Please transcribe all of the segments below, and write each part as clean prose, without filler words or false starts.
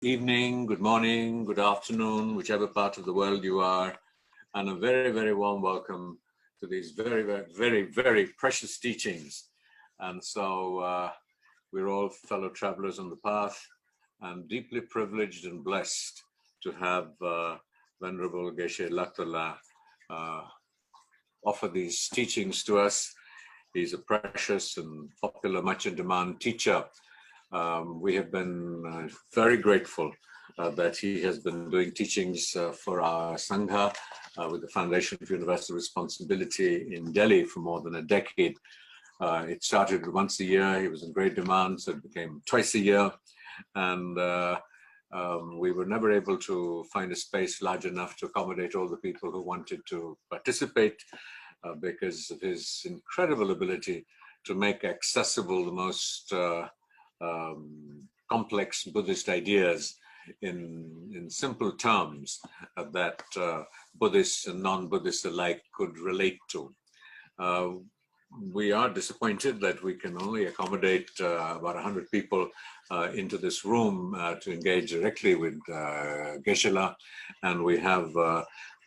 evening, good morning, good afternoon, whichever part of the world you are, and a very, very warm welcome to these very, very, very, very precious teachings. And so we're all fellow travelers on the path, and deeply privileged and blessed to have Venerable Geshe Lhakdor offer these teachings to us. He's a precious and popular, much in demand teacher. We have been very grateful that he has been doing teachings for our Sangha with the Foundation for Universal Responsibility in Delhi for more than a decade. It started once a year. He was in great demand, so it became twice a year. And we were never able to find a space large enough to accommodate all the people who wanted to participate because of his incredible ability to make accessible the most complex Buddhist ideas in simple terms that Buddhists and non-Buddhists alike could relate to. We are disappointed that we can only accommodate about 100 people into this room to engage directly with Geshe La, and we have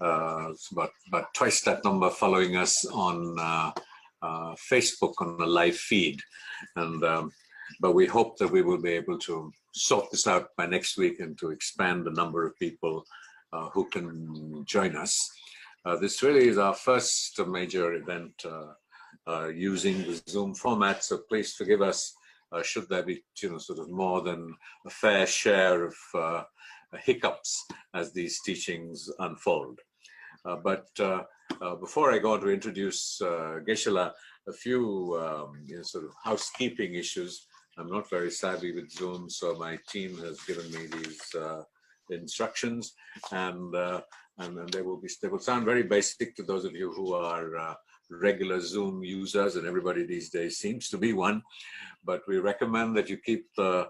about twice that number following us on Facebook on the live feed. And but we hope that we will be able to sort this out by next week and to expand the number of people who can join us. This really is our first major event using the Zoom format, so please forgive us should there be sort of more than a fair share of hiccups as these teachings unfold. But before I go on to introduce Geshe La, a few sort of housekeeping issues. I'm not very savvy with Zoom, so my team has given me these instructions, and they will sound very basic to those of you who are regular Zoom users, and everybody these days seems to be one. But we recommend that you keep the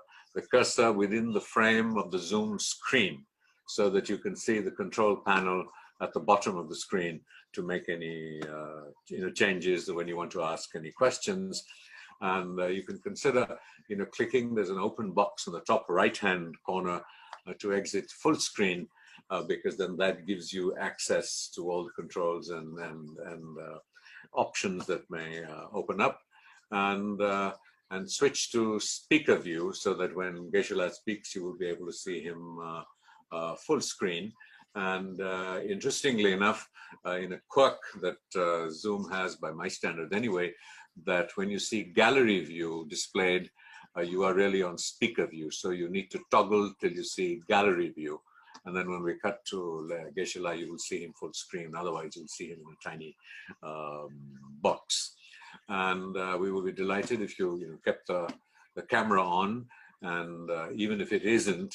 cursor within the frame of the Zoom screen so that you can see the control panel at the bottom of the screen to make any changes when you want to ask any questions. And you can consider clicking, there's an open box in the top right-hand corner to exit full screen, because then that gives you access to all the controls and options that may open up, and switch to speaker view so that when Geshe La speaks, you will be able to see him full screen. And interestingly enough, in a quirk that Zoom has by my standard anyway, that when you see gallery view displayed, you are really on speaker view. So you need to toggle till you see gallery view. And then when we cut to Geshe La, you will see him full screen. Otherwise, you'll see him in a tiny box. And we will be delighted if you kept the camera on. And even if it isn't,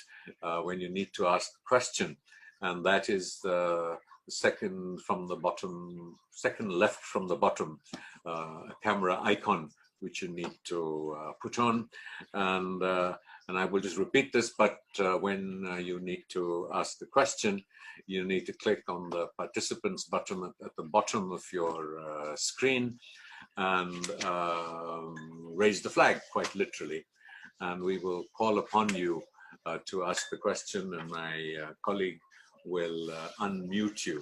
when you need to ask a question, and that is the second from the bottom, second left from the bottom, camera icon, which you need to put on. And I will just repeat this, but when you need to ask the question, you need to click on the participants button at the bottom of your screen and raise the flag, quite literally. And we will call upon you to ask the question, and my colleague will unmute you.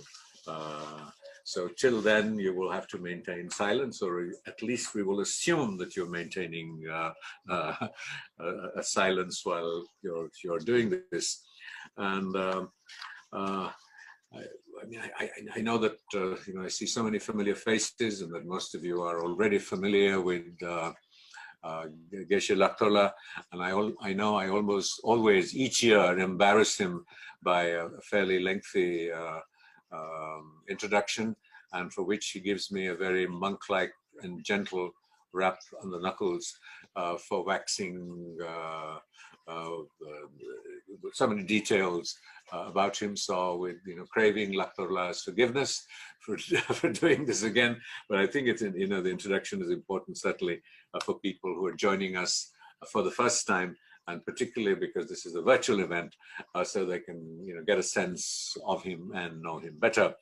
So till then, you will have to maintain silence, or at least we will assume that you're maintaining a silence while you're doing this. And I know that I see so many familiar faces, and that most of you are already familiar with Geshe Lhakdor, and I know I almost always each year embarrass him by a fairly lengthy introduction, and for which he gives me a very monk-like and gentle rap on the knuckles for waxing so many details about him. So with craving Lhakdor's forgiveness for doing this again, but I think it's the introduction is important, certainly for people who are joining us for the first time, and particularly because this is a virtual event, so they can get a sense of him and know him better.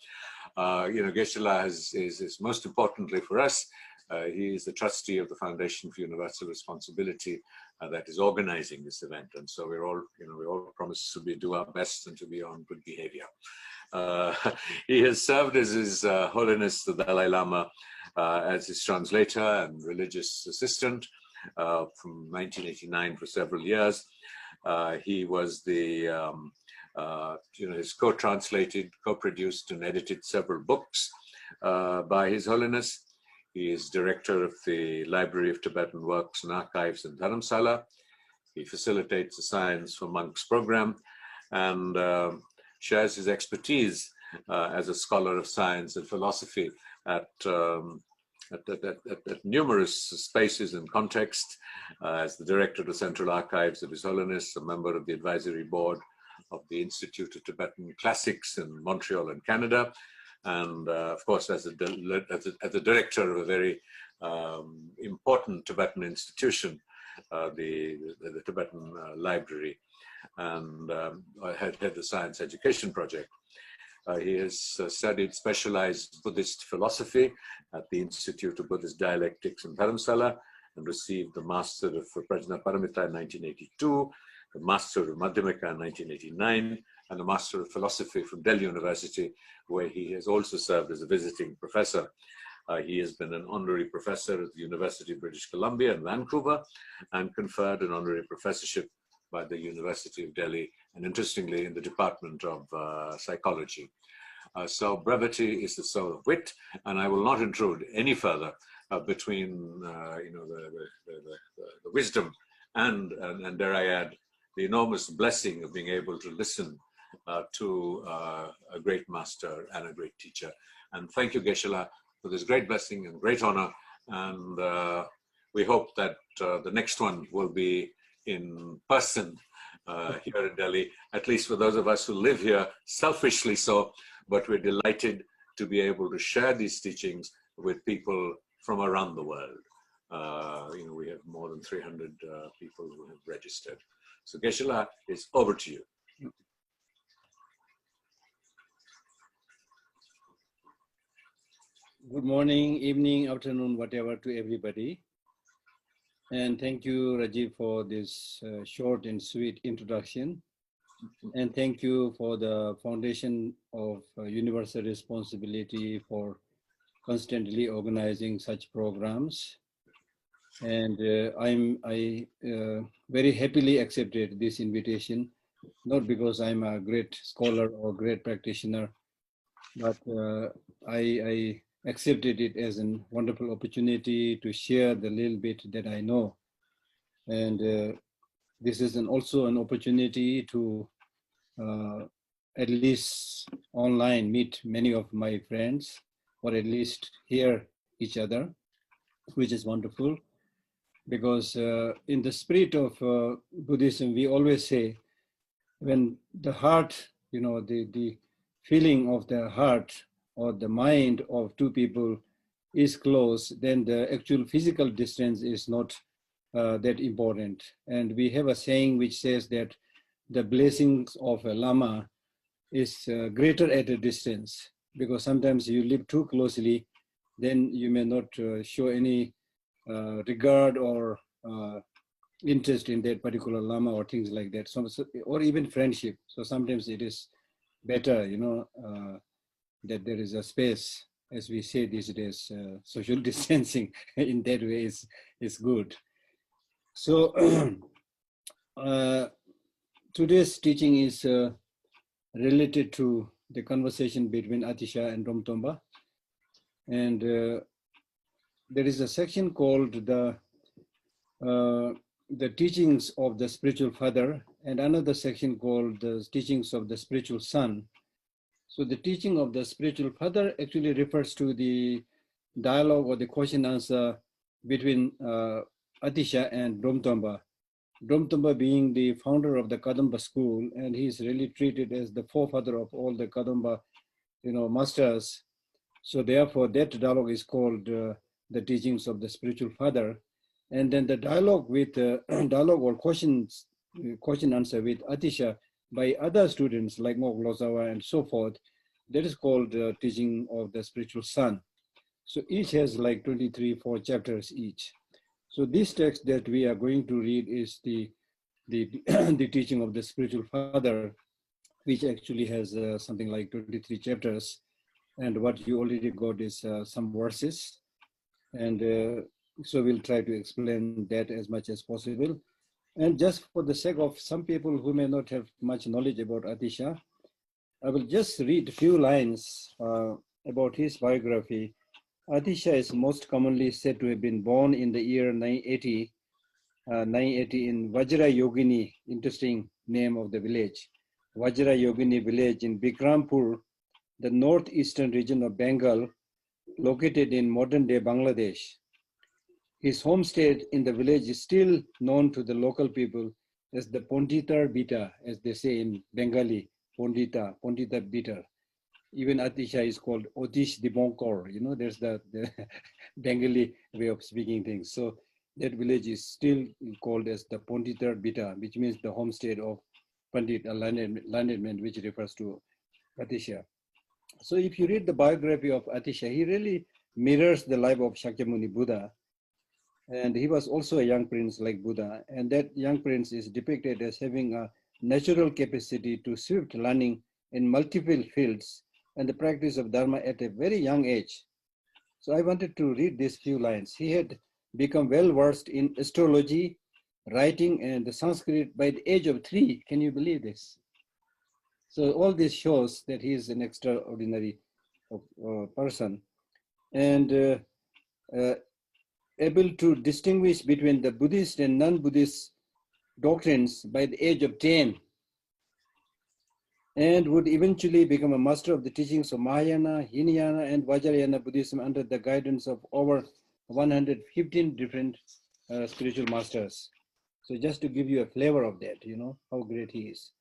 Geshe La is most importantly for us He is the trustee of the Foundation for Universal Responsibility that is organizing this event. And so we all promise to do our best and to be on good behavior. He has served as His Holiness the Dalai Lama as his translator and religious assistant from 1989 for several years. He was has co-translated, co-produced and edited several books by His Holiness. He is director of the Library of Tibetan Works and Archives in Dharamsala. He facilitates the Science for Monks program and shares his expertise as a scholar of science and philosophy at numerous spaces and contexts, as the director of the Central Archives of His Holiness, a member of the advisory board of the Institute of Tibetan Classics in Montreal and Canada, and of course as the director of a very important Tibetan institution, the Tibetan Library, and head the Science Education Project. He has studied specialized Buddhist philosophy at the Institute of Buddhist Dialectics in Dharamsala and received the Master of Prajnaparamita in 1982, the Master of Madhyamika in 1989, and the Master of Philosophy from Delhi University, where he has also served as a visiting professor. He has been an honorary professor at the University of British Columbia in Vancouver and conferred an honorary professorship by the University of Delhi, and interestingly in the Department of Psychology. So brevity is the soul of wit, and I will not intrude any further between the wisdom and dare I add, the enormous blessing of being able to listen to a great master and a great teacher. And thank you, Geshe La, for this great blessing and great honor. And we hope that the next one will be in person here in Delhi, at least for those of us who live here, selfishly so, but we're delighted to be able to share these teachings with people from around the world. We have more than 300 people who have registered. So Geshe La, is over to you. Good morning, evening, afternoon, whatever to everybody. And thank you, Rajiv, for this short and sweet introduction. And thank you for the Foundation of Universal Responsibility for constantly organizing such programs. And I very happily accepted this invitation, not because I'm a great scholar or great practitioner, but I accepted it as a wonderful opportunity to share the little bit that I know. And this is also an opportunity to at least online meet many of my friends, or at least hear each other, which is wonderful. Because in the spirit of Buddhism, we always say, when the heart, the feeling of the heart or the mind of two people is close, then the actual physical distance is not that important. And we have a saying which says that the blessings of a Lama is greater at a distance, because sometimes you live too closely, then you may not show any regard or interest in that particular Lama or things like that, or even friendship. So sometimes it is better, that there is a space, as we say these days, social distancing in that way is good. So today's teaching is related to the conversation between Atisha and Romtomba. And there is a section called the teachings of the spiritual father, and another section called the teachings of the spiritual son. So the teaching of the spiritual father actually refers to the dialogue or the question answer between Atisha and Romtomba. Romtomba being the founder of the Kadamba school, and he's really treated as the forefather of all the Kadamba, masters. So therefore that dialogue is called the teachings of the spiritual father. And then the dialogue with dialogue or question answer with Atisha by other students like Mok Lozawa and so forth, that is called teaching of the spiritual son. So each has like 4 chapters each. So this text that we are going to read is the the teaching of the spiritual father, which actually has something like 23 chapters. And what you already got is some verses. And so we'll try to explain that as much as possible. And just for the sake of some people who may not have much knowledge about Atisha, I will just read a few lines about his biography. Atisha is most commonly said to have been born in the year 980 in Vajra Yogini, interesting name of the village. Vajra Yogini village in Bikrampur, the northeastern region of Bengal, located in modern-day Bangladesh. His homestead in the village is still known to the local people as the Ponditar Bita, as they say in Bengali, Pondita Bita. Even Atisha is called Otish Dibonkor. You know, there's the Bengali way of speaking things. So that village is still called as the Ponditar Bita, which means the homestead of Pandit, a learned man, which refers to Atisha. So if you read the biography of Atisha, he really mirrors the life of Shakyamuni Buddha. And he was also a young prince like Buddha. And that young prince is depicted as having a natural capacity to swift learning in multiple fields and the practice of Dharma at a very young age. So I wanted to read these few lines. He had become well versed in astrology, writing, and the Sanskrit by the age of 3. Can you believe this? So all this shows that he is an extraordinary person, and able to distinguish between the Buddhist and non-Buddhist doctrines by the age of 10, and would eventually become a master of the teachings of Mahayana, Hinayana, and Vajrayana Buddhism under the guidance of over 115 different spiritual masters. So just to give you a flavor of that, you know, how great he is.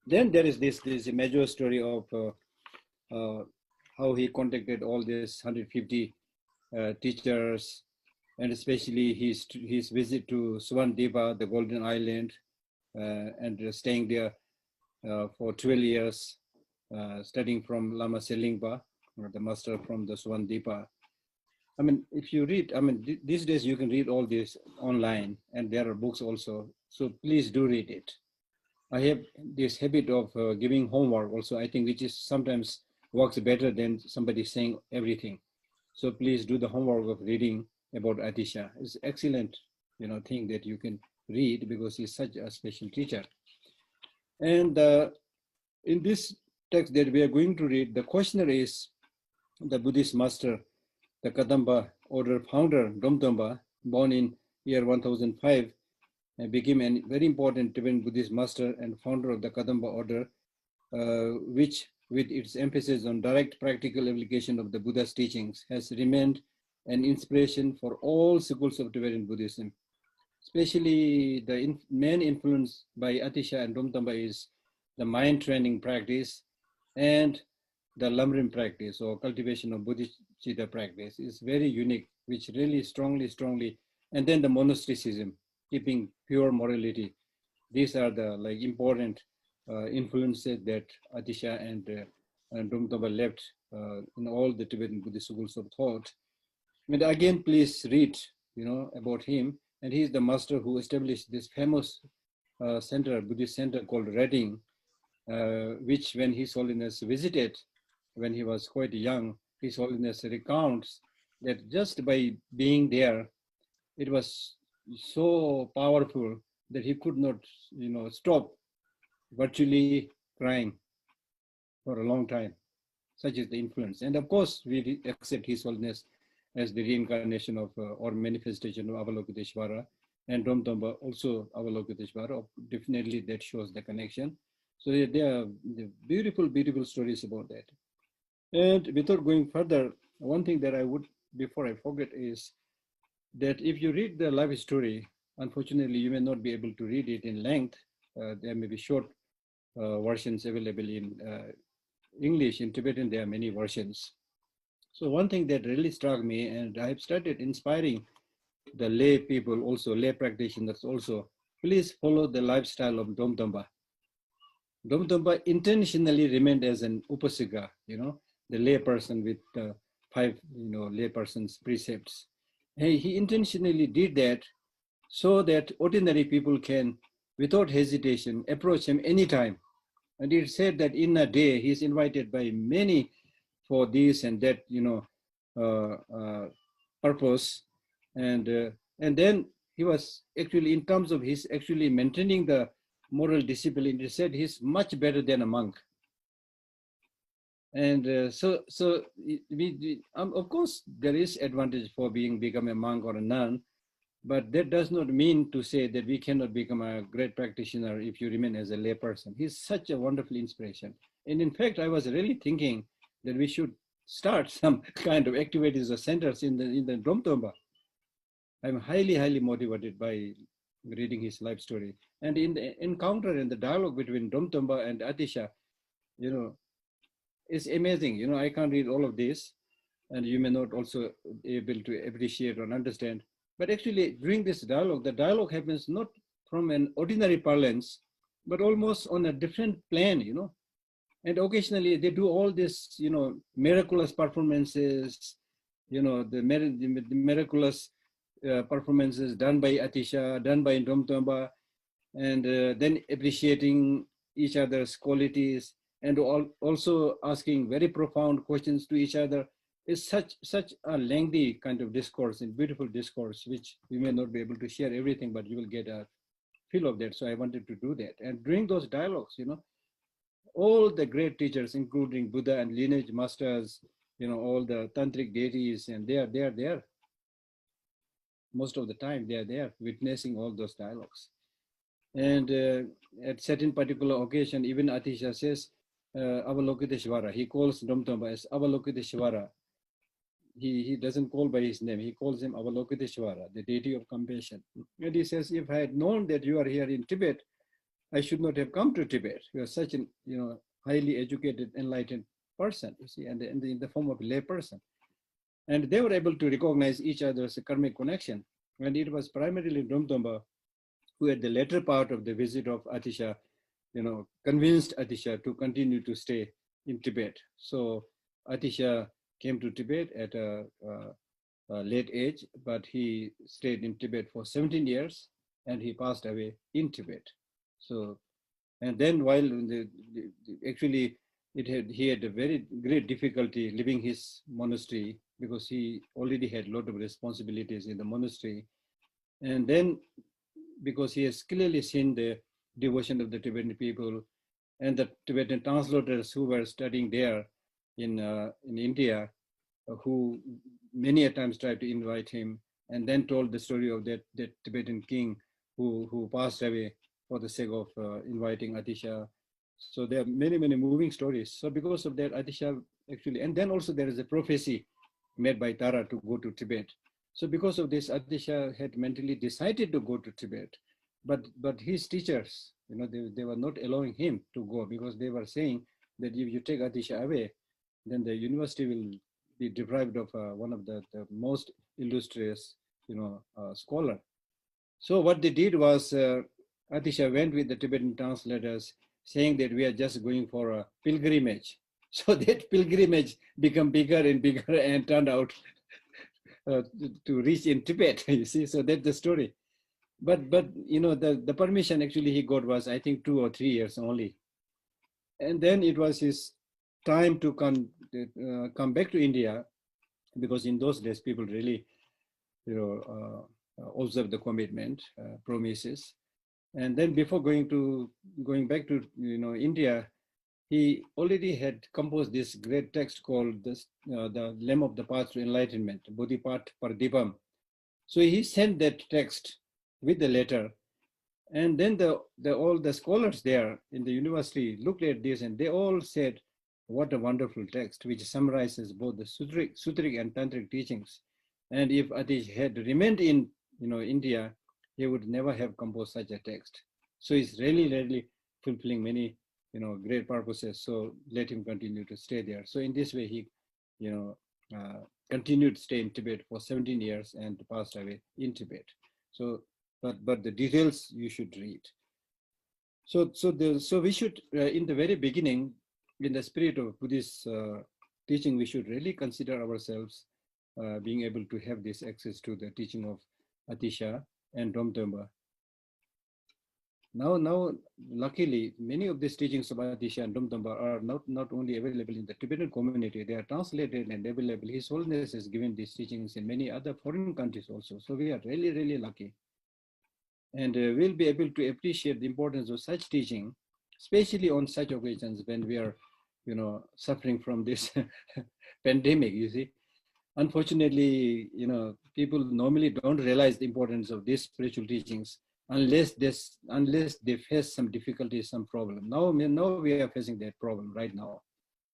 Then there is this major story of how he contacted all these 150 teachers, and especially his visit to Swandipa, the Golden Island, and staying there for 12 years, studying from Lama Selingpa, or the master from the Swandipa. I mean, if you read, I mean, these days you can read all this online, and there are books also. So please do read it. I have this habit of giving homework also, I think, which is sometimes works better than somebody saying everything. So please do the homework of reading about Atisha. It's excellent, you know, thing that you can read because he's such a special teacher. And in this text that we are going to read, the questioner is the Buddhist master, the Kadamba order founder, Domtamba, born in year 1005, and became a very important Tibetan Buddhist master and founder of the Kadamba order, which, with its emphasis on direct practical application of the Buddha's teachings, has remained an inspiration for all schools of Tibetan Buddhism. Especially the main influence by Atisha and Domtamba is the mind training practice and the Lamrim practice, or cultivation of Bodhisattva practice, is very unique, which really strongly, and then the monasticism, keeping pure morality. These are the important influences that Atisha and Domtamba left in all the Tibetan Buddhist schools of thought. And again, please read, you know, about him. And he is the master who established this famous Buddhist center called Reading, which when His Holiness visited, when he was quite young, His Holiness recounts that just by being there, it was so powerful that he could not, you know, stop virtually crying for a long time. Such is the influence. And of course, we accept His Holiness as the reincarnation of or manifestation of Avalokiteshvara, and Domtamba also Avalokiteshvara. Definitely that shows the connection. So there are beautiful stories about that. And without going further, one thing that I would, before I forget, is that if you read the life story, unfortunately, you may not be able to read it in length. There may be short versions available in English. In Tibetan, there are many versions. So one thing that really struck me, and I have started inspiring the lay people also, lay practitioners also, please follow the lifestyle of Domtamba. Domtamba intentionally remained as an upasika, you know, the lay person with 5, laypersons' precepts. He intentionally did that so that ordinary people can, without hesitation, approach him anytime. And it said that in a day, he's invited by many for this and that, purpose. And then he was actually, in terms of his actually maintaining the moral discipline, he said he's much better than a monk. And so of course, there is advantage for become a monk or a nun, but that does not mean to say that we cannot become a great practitioner if you remain as a lay person. He's such a wonderful inspiration. And in fact, I was really thinking that we should start some kind of activities or centers in the Dromtomba. I'm highly, highly motivated by reading his life story. And in the encounter and the dialogue between Dromtomba and Atisha, it's amazing. I can't read all of this, and you may not also be able to appreciate or understand. But actually, during this dialogue, the dialogue happens not from an ordinary parlance, but almost on a different plane, And occasionally they do all this, miraculous performances, the miraculous performances done by Atisha, done by Dromtomba, and then appreciating each other's qualities, and also asking very profound questions to each other. Is such a lengthy kind of discourse and beautiful discourse, which we may not be able to share everything, but you will get a feel of that. So I wanted to do that. And during those dialogues, all the great teachers, including Buddha and lineage masters, all the tantric deities, and they are there. Most of the time they are there witnessing all those dialogues. And at certain particular occasion, even Atisha says, Avalokiteshvara, he calls Dromtomba as Avalokiteshvara. He doesn't call by his name, he calls him Avalokiteshvara, the deity of compassion. And he says, if I had known that you are here in Tibet, I should not have come to Tibet. You are such an highly educated, enlightened person, you see, and in the form of a lay person. And they were able to recognize each other's karmic connection. And it was primarily Dromtomba who, at the later part of the visit of Atisha, convinced Atisha to continue to stay in Tibet. So Atisha came to Tibet at a late age, but he stayed in Tibet for 17 years and he passed away in Tibet. So, and then while actually he had a very great difficulty leaving his monastery because he already had a lot of responsibilities in the monastery. And then because he has clearly seen the devotion of the Tibetan people and the Tibetan translators who were studying there in India, who many a times tried to invite him, and then told the story of that Tibetan king who passed away for the sake of inviting Atisha. So there are many, many moving stories. So because of that, Atisha actually, and then also there is a prophecy made by Tara to go to Tibet. So because of this, Atisha had mentally decided to go to Tibet, but his teachers, they were not allowing him to go because they were saying that if you take Atisha away, then the university will be deprived of one of the most illustrious, scholar. So what they did was Atisha went with the Tibetan translators saying that we are just going for a pilgrimage. So that pilgrimage became bigger and bigger and turned out to reach in Tibet, you see, so that's the story. But the permission actually he got was, I think, 2 or 3 years only. And then it was his time to come back to India, because in those days people really, observe the commitment, promises. And then before going back to India, he already had composed this great text called the Lamb of the Path to Enlightenment, Bodhipat Pardipam. So he sent that text with the letter, and then all the scholars there in the university looked at this and they all said, what a wonderful text, which summarizes both the sutric and tantric teachings. And if Atish had remained in India, he would never have composed such a text. So he's really fulfilling many great purposes. So let him continue to stay there. So in this way, he continued to stay in Tibet for 17 years and passed away in Tibet. So, but the details you should read. So we should, in the very beginning, in the spirit of Buddhist teaching, we should really consider ourselves being able to have this access to the teaching of Atisha and Domtomba. Now, luckily, many of these teachings of Atisha and Domtomba are not only available in the Tibetan community, they are translated and available. His Holiness has given these teachings in many other foreign countries also. So we are really, really lucky. And we'll be able to appreciate the importance of such teaching, especially on such occasions when we are, suffering from this pandemic, you see. Unfortunately, people normally don't realize the importance of these spiritual teachings unless they face some difficulties, some problem. Now we are facing that problem right now.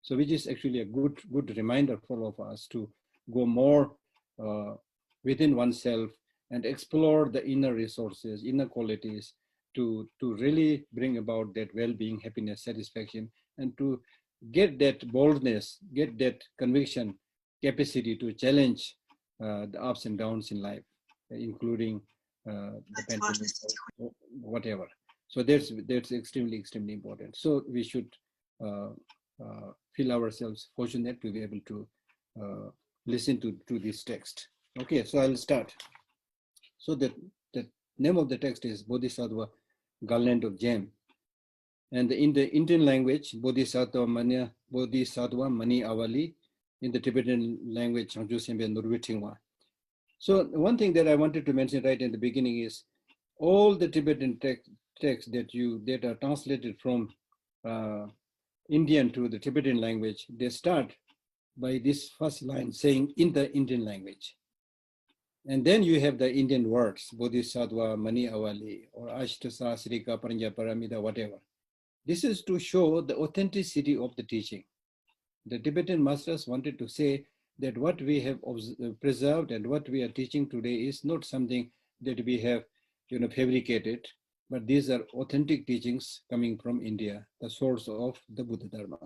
So which is actually a good reminder for all of us to go more within oneself and explore the inner resources, inner qualities to really bring about that well-being, happiness, satisfaction, and to get that boldness, get that conviction, capacity to challenge the ups and downs in life, including the pandemic, or whatever. So that's extremely, extremely important. So we should feel ourselves fortunate to be able to listen to this text. Okay, so I'll start. So the name of the text is Bodhisattva, Garland of Gem. And in the Indian language, Bodhisattva Mani Avali, in the Tibetan language, so one thing that I wanted to mention right in the beginning is all the Tibetan texts that are translated from Indian to the Tibetan language, they start by this first line saying in the Indian language. And then you have the Indian words, Bodhisattva, Mani Avali, or Ashtasasrika, Paranja Paramita, whatever. This is to show the authenticity of the teaching. The Tibetan masters wanted to say that what we have preserved and what we are teaching today is not something that we have fabricated, but these are authentic teachings coming from India, the source of the Buddha Dharma.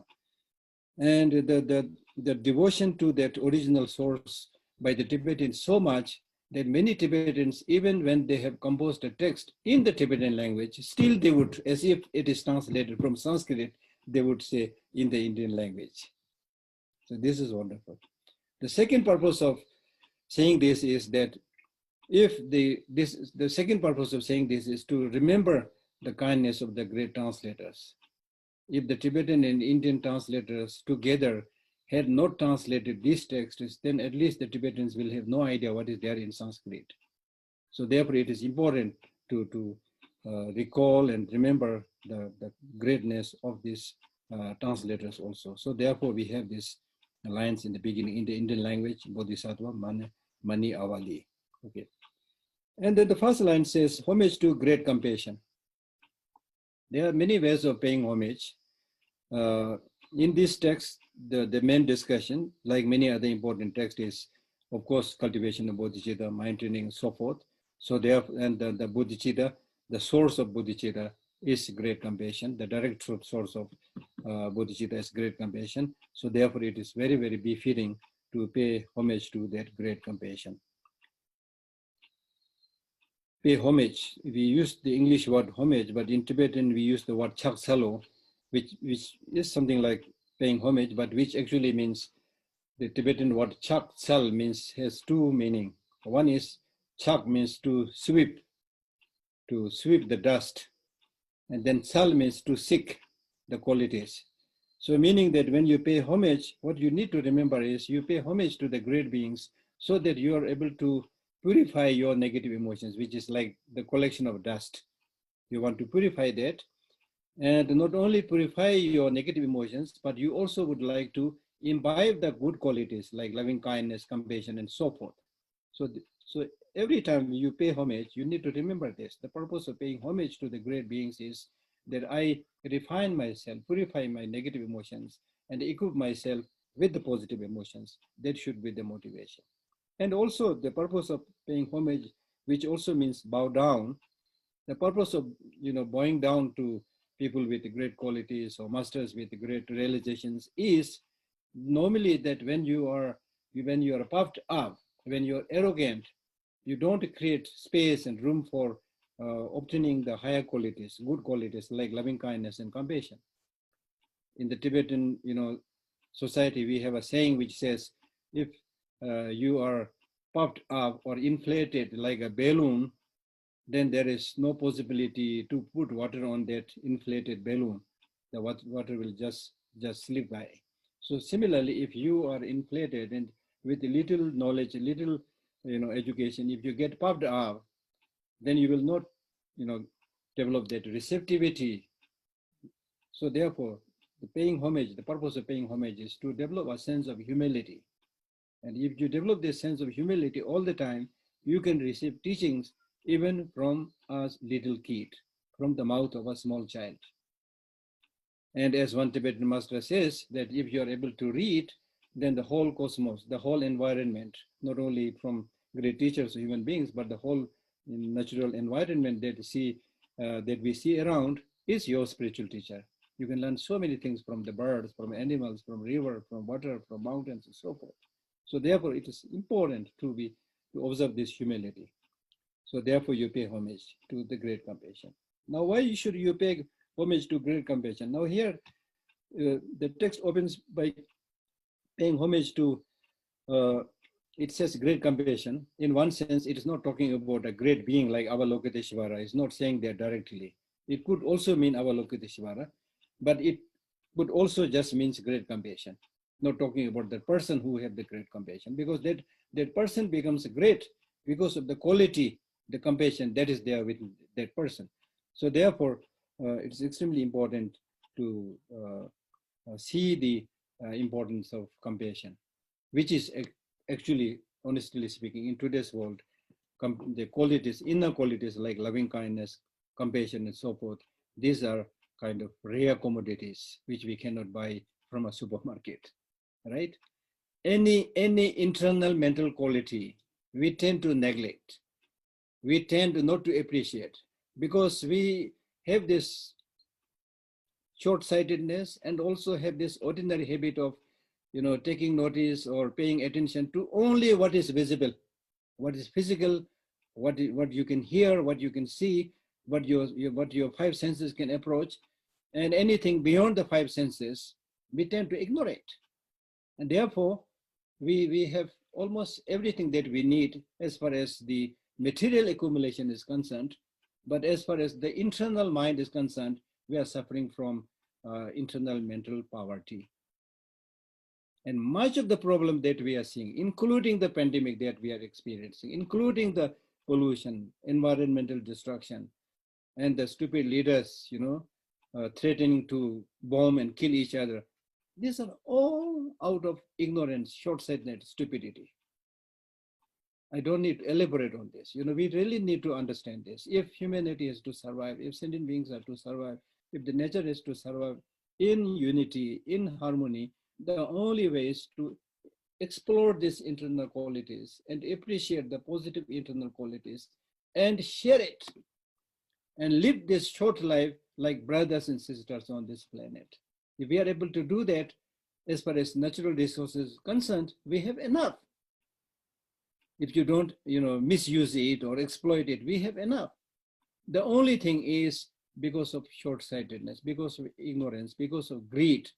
And the devotion to that original source by the Tibetans so much that many Tibetans, even when they have composed a text in the Tibetan language, still they would, as if it is translated from Sanskrit, they would say in the Indian language. So this is wonderful. The second purpose of saying this is that the second purpose of saying this is to remember the kindness of the great translators. If the Tibetan and Indian translators together had not translated these texts, then at least the Tibetans will have no idea what is there in Sanskrit. So therefore it is important to recall and remember the greatness of these translators also. So therefore we have this lines in the beginning in the Indian language, Bodhisattva Mani Avali. Okay. And then the first line says, homage to great compassion. There are many ways of paying homage. In this text, the main discussion, like many other important texts, is of course cultivation of bodhicitta, mind training, and so forth. So therefore, and the bodhicitta, the source of bodhicitta is great compassion. The direct source of bodhicitta is great compassion. So therefore, it is very, very befitting to pay homage to that great compassion. Pay homage. We use the English word homage, but in Tibetan we use the word chaksalo, which is something like paying homage, but which actually means the Tibetan word chaksal has two meanings. One is chak means to sweep the dust, and then sal means to seek the qualities. So meaning that when you pay homage, what you need to remember is you pay homage to the great beings so that you are able to purify your negative emotions, which is like the collection of dust. You want to purify that, and not only purify your negative emotions, but you also would like to imbibe the good qualities like loving kindness, compassion, and so forth. So every time you pay homage, you need to remember this. The purpose of paying homage to the great beings is that I refine myself, purify my negative emotions, and equip myself with the positive emotions. That should be the motivation. And also the purpose of paying homage, which also means bow down, the purpose of bowing down to people with great qualities or masters with great realizations is normally that when you are puffed up, when you're arrogant, you don't create space and room for obtaining the higher qualities, good qualities like loving kindness and compassion. In the Tibetan, society, we have a saying which says, if you are puffed up or inflated like a balloon, then there is no possibility to put water on that inflated balloon. The water will just slip by. So similarly, if you are inflated and with little knowledge, little education, if you get puffed up, then you will not develop that receptivity. So therefore, the purpose of paying homage is to develop a sense of humility. And if you develop this sense of humility all the time, you can receive teachings even from a little kid, from the mouth of a small child. And as one Tibetan master says, that if you are able to read, then the whole cosmos, the whole environment, not only from great teachers or human beings, but the whole natural environment that we see around is your spiritual teacher. You can learn so many things from the birds, from animals, from river, from water, from mountains, and so forth. So therefore, it is important to observe this humility. So therefore, you pay homage to the great compassion. Now, why should you pay homage to great compassion? Now here, the text opens by paying homage to, it says great compassion. In one sense, it is not talking about a great being like Avalokiteshvara. It's not saying that directly. It could also mean Avalokiteshvara, but it could also just means great compassion. Not talking about the person who had the great compassion, because that person becomes great because of the quality, the compassion that is there with that person. So therefore, it's extremely important to see the importance of compassion, which is actually, honestly speaking, in today's world, the qualities, inner qualities like loving kindness, compassion, and so forth, these are kind of rare commodities which we cannot buy from a supermarket, right? Any internal mental quality, we tend to neglect. We tend not to appreciate, because we have this short-sightedness and also have this ordinary habit of, taking notice or paying attention to only what is visible, what is physical, what you can hear, what you can see, what your five senses can approach, and anything beyond the five senses, we tend to ignore it. And therefore, we have almost everything that we need as far as the material accumulation is concerned, but as far as the internal mind is concerned, we are suffering from internal mental poverty. And much of the problem that we are seeing, including the pandemic that we are experiencing, including the pollution, environmental destruction, and the stupid leaders, threatening to bomb and kill each other, these are all out of ignorance, short-sighted stupidity. I don't need to elaborate on this. We really need to understand this. If humanity is to survive, if sentient beings are to survive, if the nature is to survive in unity, in harmony, the only way is to explore these internal qualities and appreciate the positive internal qualities and share it and live this short life like brothers and sisters on this planet. If we are able to do that, as far as natural resources concerned, we have enough. If you don't, misuse it or exploit it, we have enough. The only thing is, because of short-sightedness, because of ignorance, because of greed,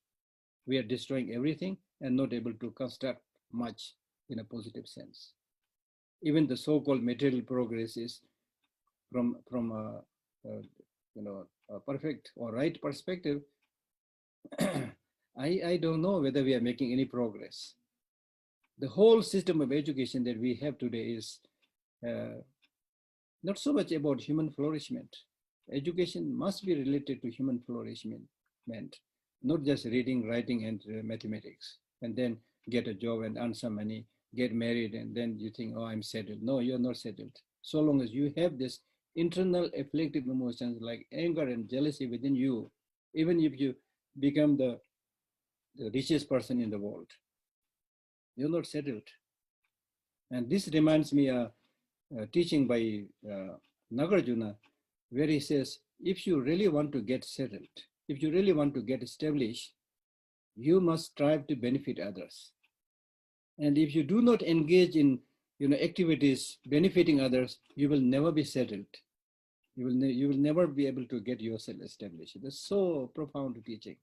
we are destroying everything and not able to construct much in a positive sense. Even the so-called material progress is from a perfect or right perspective. I don't know whether we are making any progress. The whole system of education that we have today is not so much about human flourishment. Education must be related to human flourishment, not just reading, writing, and mathematics, and then get a job and earn some money, get married, and then you think, oh, I'm settled. No, you're not settled. So long as you have this internal afflictive emotions like anger and jealousy within you, even if you become the richest person in the world, you're not settled. And this reminds me of a teaching by Nagarjuna, where he says, if you really want to get settled, if you really want to get established, you must strive to benefit others. And if you do not engage in activities benefiting others, you will never be settled. You will never be able to get yourself established. That's so profound teaching.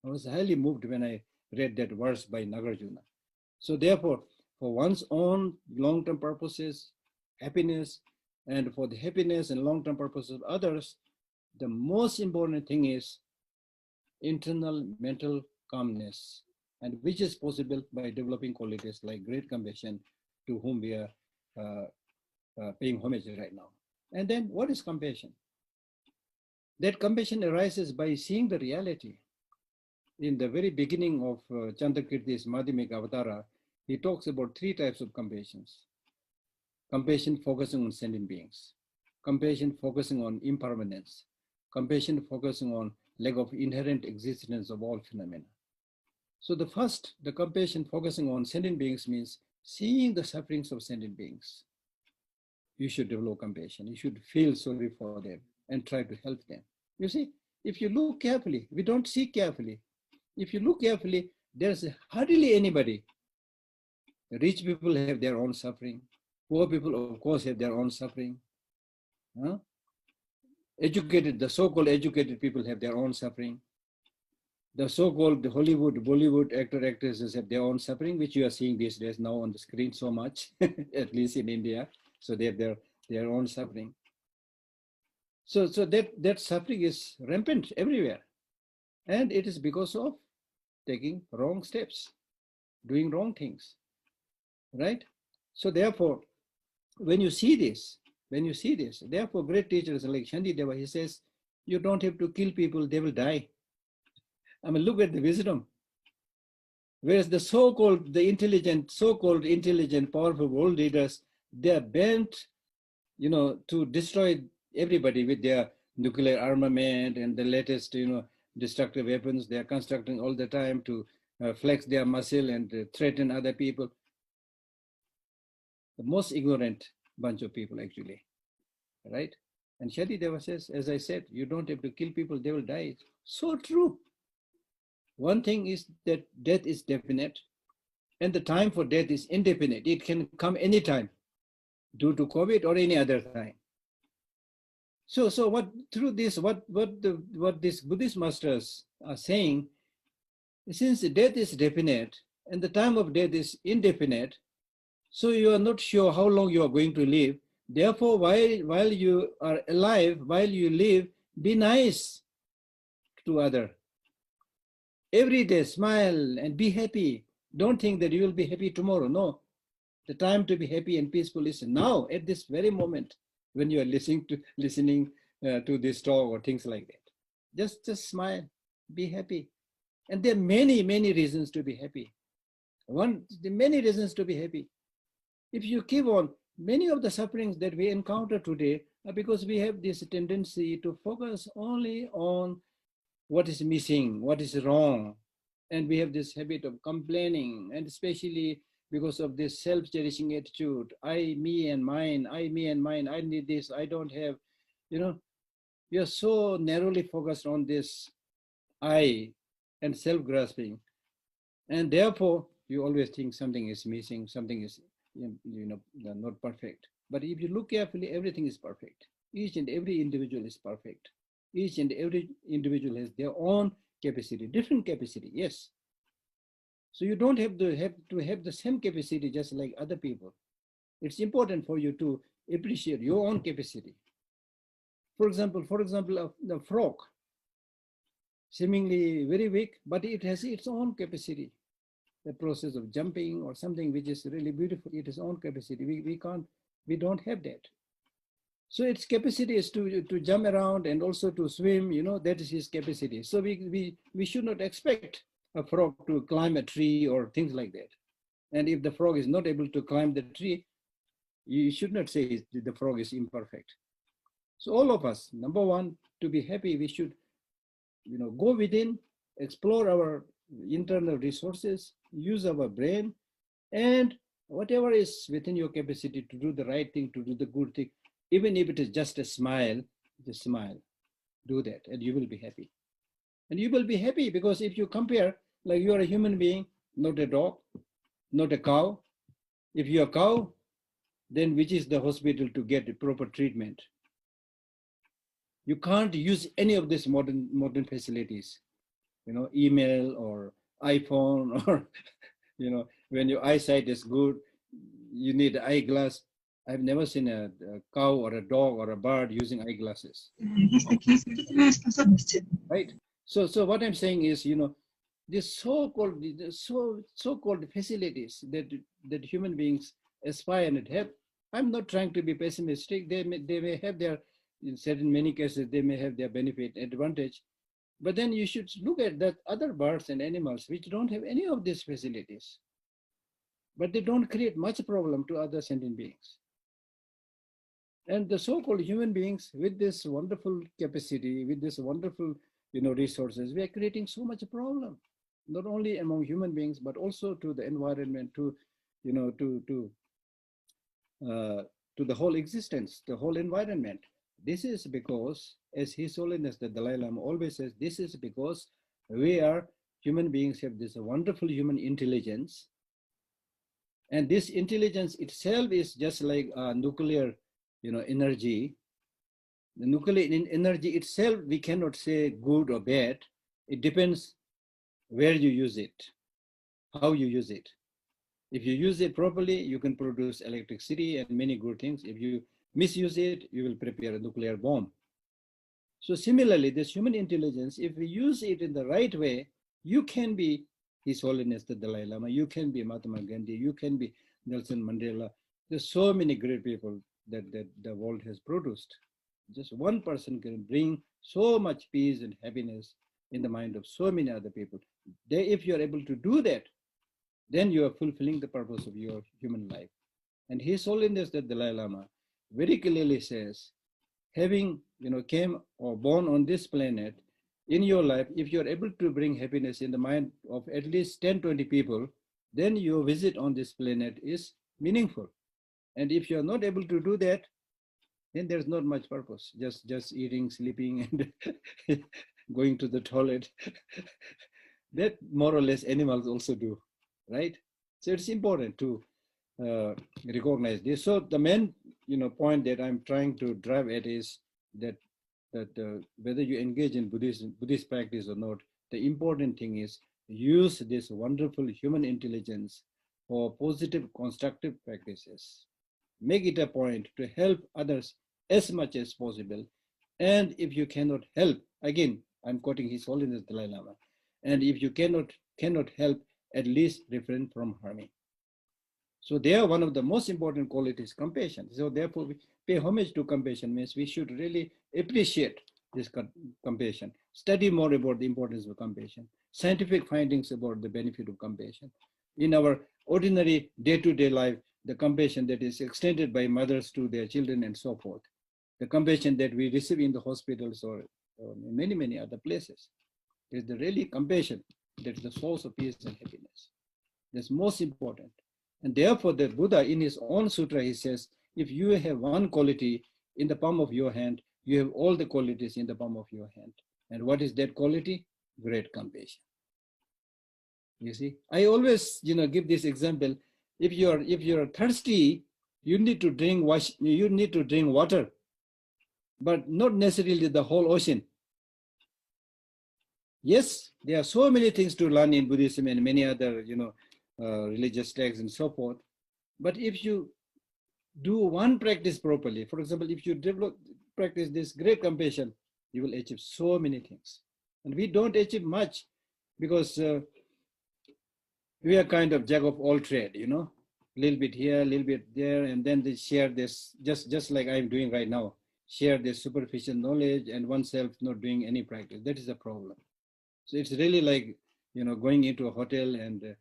I was highly moved when I read that verse by Nagarjuna. So therefore, for one's own long-term purposes, happiness, and for the happiness and long-term purposes of others, the most important thing is internal mental calmness, and which is possible by developing qualities like great compassion, to whom we are paying homage right now. And then what is compassion? That compassion arises by seeing the reality. In the very beginning of Chandrakirti's Madhyamika Avatara, he talks about 3 types of compassions. Compassion focusing on sentient beings, compassion focusing on impermanence, compassion focusing on lack of inherent existence of all phenomena. So the first, the compassion focusing on sentient beings, means seeing the sufferings of sentient beings. You should develop compassion. You should feel sorry for them and try to help them. You see, if you look carefully, we don't see carefully. If you look carefully, there's hardly anybody. The rich people have their own suffering. Poor people, of course, have their own suffering. Educated, the so-called educated people have their own suffering. The so-called Hollywood, Bollywood actor, actresses have their own suffering, which you are seeing these days now on the screen so much, at least in India. So they have their own suffering. So that suffering is rampant everywhere. And it is because of taking wrong steps, doing wrong things, right? So therefore, when you see this, therefore great teachers like Shantideva, he says, you don't have to kill people, they will die. I mean, look at the wisdom. Whereas the so-called intelligent, powerful world leaders, they are bent, to destroy everybody with their nuclear armament and the latest, destructive weapons. They are constructing all the time to flex their muscle and threaten other people. The most ignorant bunch of people, actually, right? And Shantideva says, as I said, you don't have to kill people, they will die. So true. One thing is that death is definite, and the time for death is indefinite. It can come anytime, due to COVID or any other time. So what through this, what these Buddhist masters are saying, since death is definite and the time of death is indefinite, so you are not sure how long you are going to live. Therefore, while you are alive, while you live, be nice to others. Every day, smile and be happy. Don't think that you will be happy tomorrow. No, the time to be happy and peaceful is now, at this very moment, when you are listening to this talk or things like that. Just smile, be happy. And there are many reasons to be happy. Many reasons to be happy. If you keep on, many of the sufferings that we encounter today are because we have this tendency to focus only on what is missing, what is wrong. And we have this habit of complaining, and especially because of this self-cherishing attitude. I, me, and mine, I, me, and mine, I need this, I don't have, we are so narrowly focused on this I and self-grasping. And therefore, you always think something is missing, something is not perfect. But if you look carefully, everything is perfect. Each and every individual is perfect. Each and every individual has their own capacity, different capacity, yes. So you don't have to have the same capacity just like other people. It's important for you to appreciate your own capacity. For example, the frog, seemingly very weak, but it has its own capacity. The process of jumping or something which is really beautiful, it has own capacity. We don't have that. So its capacity is to jump around and also to swim, that is his capacity. So we should not expect a frog to climb a tree or things like that. And if the frog is not able to climb the tree, you should not say the frog is imperfect. So all of us, number one, to be happy, we should go within, explore our internal resources, use our brain, and whatever is within your capacity to do the right thing, to do the good thing, even if it is just a smile, just smile, do that, and you will be happy. And you will be happy because if you compare, like you are a human being, not a dog, not a cow. If you are a cow, then which is the hospital to get the proper treatment? You can't use any of these modern facilities, email or iPhone, or when your eyesight is good, you need eyeglass. I've never seen a cow or a dog or a bird using eyeglasses. Right. So what I'm saying is, these so-called facilities that human beings aspire and have. I'm not trying to be pessimistic. They may have their, in certain many cases, they may have their benefit advantage. But then you should look at that other birds and animals which don't have any of these facilities. But they don't create much problem to other sentient beings. And the so-called human beings with this wonderful capacity, with this wonderful, resources, we are creating so much problem, not only among human beings, but also to the environment, to the whole existence, the whole environment. This is because, as His Holiness the Dalai Lama always says, this is because we are human beings, have this wonderful human intelligence. And this intelligence itself is just like nuclear, energy. The nuclear energy itself, we cannot say good or bad. It depends where you use it, how you use it. If you use it properly, you can produce electricity and many good things. If you misuse it, you will prepare a nuclear bomb. So similarly, this human intelligence, if we use it in the right way, you can be His Holiness the Dalai Lama, you can be Mahatma Gandhi, you can be Nelson Mandela. There's so many great people that the world has produced. Just one person can bring so much peace and happiness in the mind of so many other people. If you're able to do that, then you are fulfilling the purpose of your human life. And His Holiness the Dalai Lama very clearly says, having came or born on this planet, in your life, if you're able to bring happiness in the mind of at least 10-20 people, then your visit on this planet is meaningful. And if you're not able to do that, then there's not much purpose. Just eating, sleeping, and going to the toilet. That more or less animals also do, right? So it's important to recognize this. So the main point that I'm trying to drive at is that whether you engage in Buddhist practice or not, the important thing is use this wonderful human intelligence for positive, constructive practices. Make it a point to help others as much as possible. And if you cannot help, again, I'm quoting His Holiness Dalai Lama, and if you cannot help, at least refrain from harming. So there, one of the most important qualities, compassion. So therefore, we pay homage to compassion means we should really appreciate this compassion, study more about the importance of compassion, scientific findings about the benefit of compassion. In our ordinary day-to-day life, the compassion that is extended by mothers to their children and so forth, the compassion that we receive in the hospitals or in many, many other places, is the really compassion that is the source of peace and happiness. That's most important. And therefore, the Buddha, in his own sutra, he says, if you have one quality in the palm of your hand, you have all the qualities in the palm of your hand. And what is that quality? Great compassion. You see, I always, give this example. If you're thirsty, you need to drink water, but not necessarily the whole ocean. Yes, there are so many things to learn in Buddhism and many other, religious texts and so forth. But if you do one practice properly, for example, if you practice this great compassion, you will achieve so many things. And we don't achieve much because we are kind of jack of all trade, a little bit here, a little bit there, and then they share this, just like I'm doing right now, share this superficial knowledge and oneself not doing any practice. That is the problem. So it's really like, going into a hotel and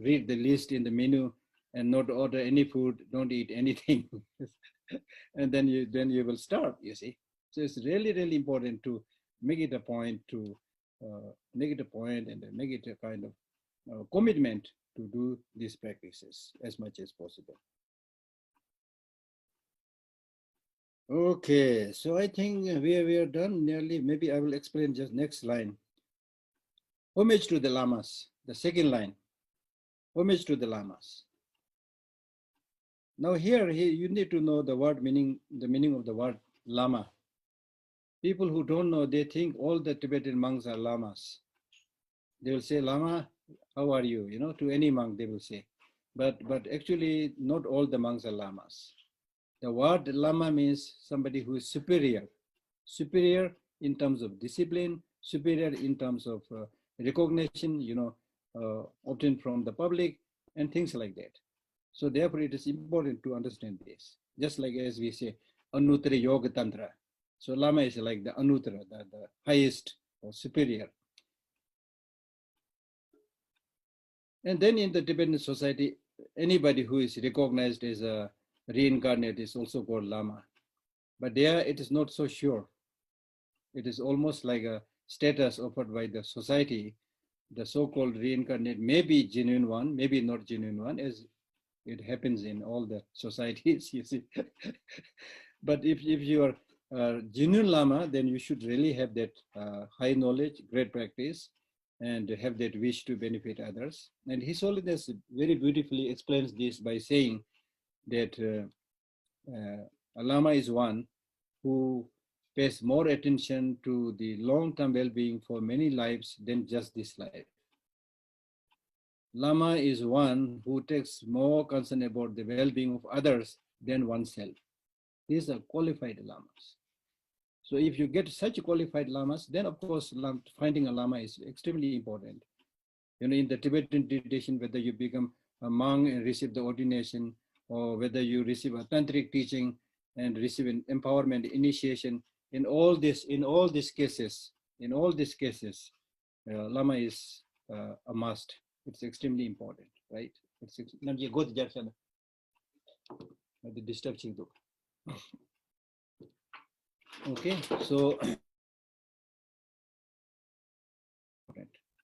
read the list in the menu and not order any food, don't eat anything. And then you will starve, you see. So it's really, really important to make it a point and make it a kind of commitment to do these practices as much as possible. Okay, so I think we are done nearly. Maybe I will explain just next line. Homage to the Lamas, the second line. Homage to the Lamas. Now here you need to know the meaning of the word Lama. People who don't know, they think all the Tibetan monks are Lamas. They will say, Lama, how are you? You know, to any monk they will say. But actually, not all the monks are lamas. The word lama means somebody who is superior. Superior in terms of discipline, superior in terms of recognition, you know, obtained from the public and things like that. So therefore, it is important to understand this. Just like as we say, Anuttara Yoga Tantra. So Lama is like the Anuttara, the highest or superior. And then in the Tibetan society, anybody who is recognized as a reincarnate is also called Lama. But there it is not so sure. It is almost like a status offered by the society. The so-called reincarnate may be genuine one, maybe not genuine one, as it happens in all the societies, you see. But if you are a genuine Lama, then you should really have that high knowledge, great practice, and have that wish to benefit others. And His Holiness very beautifully explains this by saying that a Lama is one who pays more attention to the long-term well-being for many lives than just this life. Lama is one who takes more concern about the well-being of others than oneself. These are qualified Lamas. So if you get such qualified Lamas, then of course finding a Lama is extremely important. You know, in the Tibetan tradition, whether you become a monk and receive the ordination, or whether you receive a tantric teaching and receive an empowerment initiation, in all these cases, Lama is a must. It's extremely important, right? It's good. The disturbing. Okay, so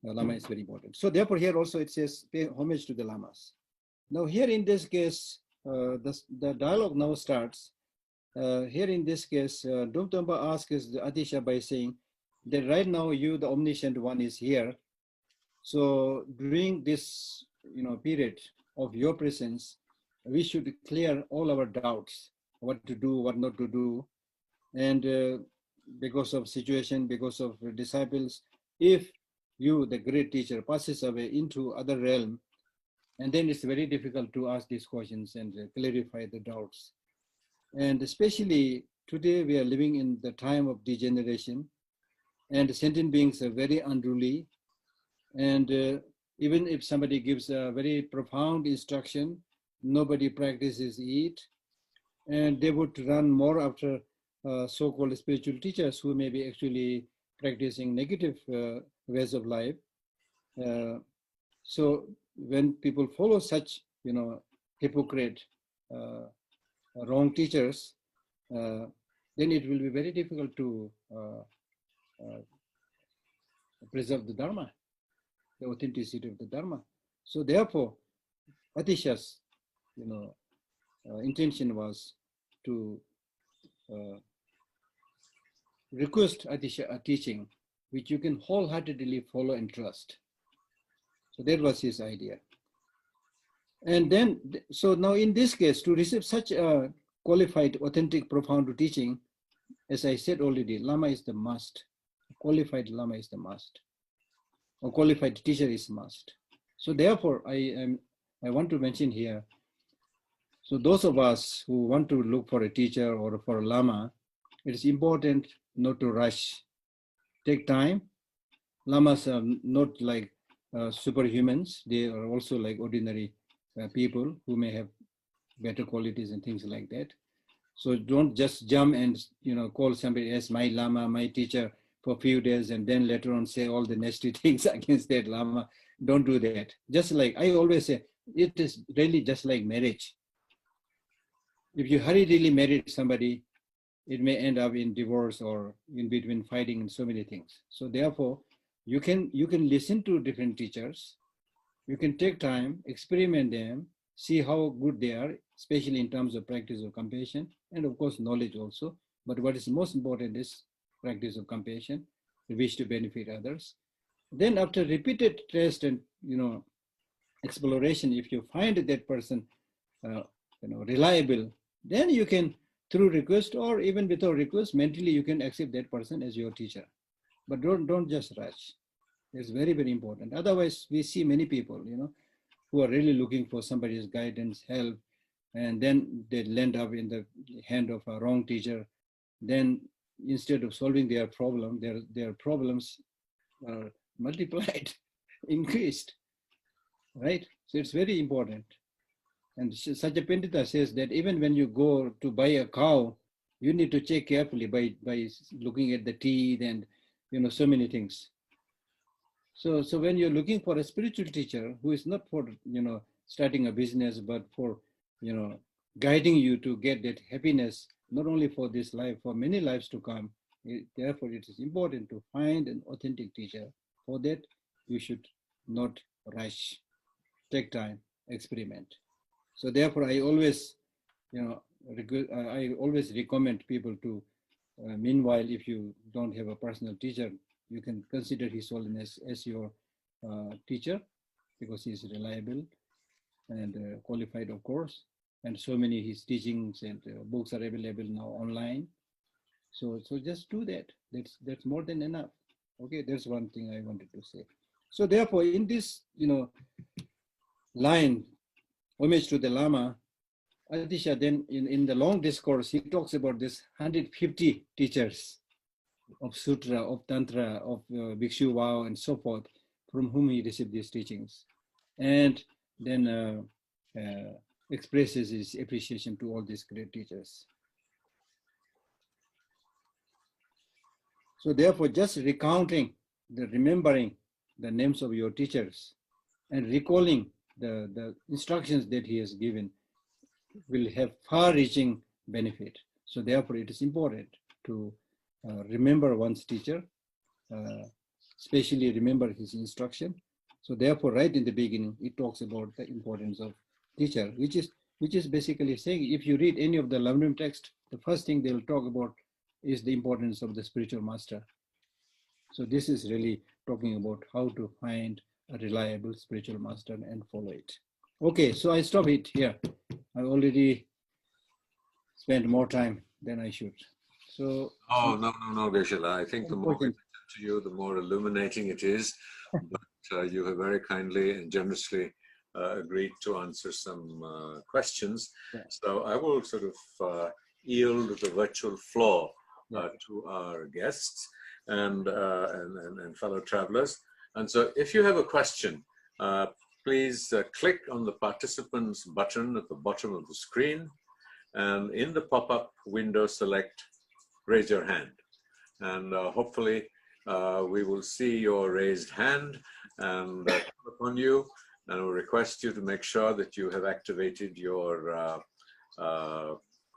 Lama is very important. So therefore, here also it says pay homage to the Lamas. Now here in this case, the dialogue now starts. Here in this case, Dumtamba asks Atisha by saying that right now you, the omniscient one, is here. So during this, period of your presence, we should clear all our doubts, what to do, what not to do. And because of situation, because of disciples, if you, the great teacher, passes away into other realm, and then it's very difficult to ask these questions and clarify the doubts. And especially today we are living in the time of degeneration, and sentient beings are very unruly. And even if somebody gives a very profound instruction, nobody practices it. And they would run more after so-called spiritual teachers who may be actually practicing negative ways of life. So when people follow such, hypocrite, wrong teachers, then it will be very difficult to preserve the Dharma, the authenticity of the Dharma. So therefore, Atisha's, intention was to request Atisha a teaching which you can wholeheartedly follow and trust. So that was his idea. And then, so now in this case, to receive such a qualified, authentic, profound teaching, as I said already, Lama is the must. Qualified Lama is the must. Or qualified teacher is must. So therefore, I want to mention here, so those of us who want to look for a teacher or for a Lama, it is important not to rush. Take time. Lamas are not like superhumans. They are also like ordinary people who may have better qualities and things like that. So don't just jump and call somebody as my Lama, my teacher for a few days, and then later on say all the nasty things against that Lama. Don't do that. Just like I always say, it is really just like marriage. If you hurriedly marry somebody, it may end up in divorce or in between fighting and so many things. So therefore, you can listen to different teachers. You can take time, experiment them, see how good they are, especially in terms of practice of compassion and of course knowledge also. But what is most important is practice of compassion, the wish to benefit others. Then after repeated test and exploration, if you find that person reliable, then you can, through request or even without request, mentally you can accept that person as your teacher. But don't just rush. It's very, very important. Otherwise, we see many people, who are really looking for somebody's guidance, help, and then they land up in the hand of a wrong teacher. Then instead of solving their problem, their problems are multiplied, increased, right? So it's very important. And Satya Pandita says that even when you go to buy a cow, you need to check carefully by looking at the teeth and, so many things. So when you're looking for a spiritual teacher who is not for, starting a business, but for, guiding you to get that happiness, not only for this life, for many lives to come, therefore it is important to find an authentic teacher. For that, you should not rush, take time, experiment. So therefore, I always, I always recommend people to, meanwhile, if you don't have a personal teacher, you can consider His Holiness as your teacher, because he is reliable and qualified, of course. And so many his teachings and books are available now online. So just do that. That's more than enough. Okay, that's one thing I wanted to say. So therefore, in this, line, homage to the Lama, Atisha, then in the long discourse, he talks about this 150 teachers of Sutra, of Tantra, of Bhikshu Vow, and so forth, from whom he received these teachings. And then expresses his appreciation to all these great teachers. So therefore, just remembering the names of your teachers and recalling the instructions that he has given will have far-reaching benefit. So therefore, it is important to remember one's teacher, especially remember his instruction. So therefore, right in the beginning, it talks about the importance of teacher, which is basically saying, if you read any of the Lamrim text, the first thing they'll talk about is the importance of the spiritual master. So this is really talking about how to find a reliable spiritual master and follow it. Okay, so I stop it here. I already spent more time than I should. So. Oh, no, Geshe. I think the more we listen to you, the more illuminating it is. But you have very kindly and generously agreed to answer some questions. Yeah. So I will sort of yield the virtual floor to our guests and fellow travelers. And so if you have a question, please click on the participants button at the bottom of the screen, and in the pop-up window, select raise your hand. And hopefully we will see your raised hand and come upon you, and will request you to make sure that you have activated your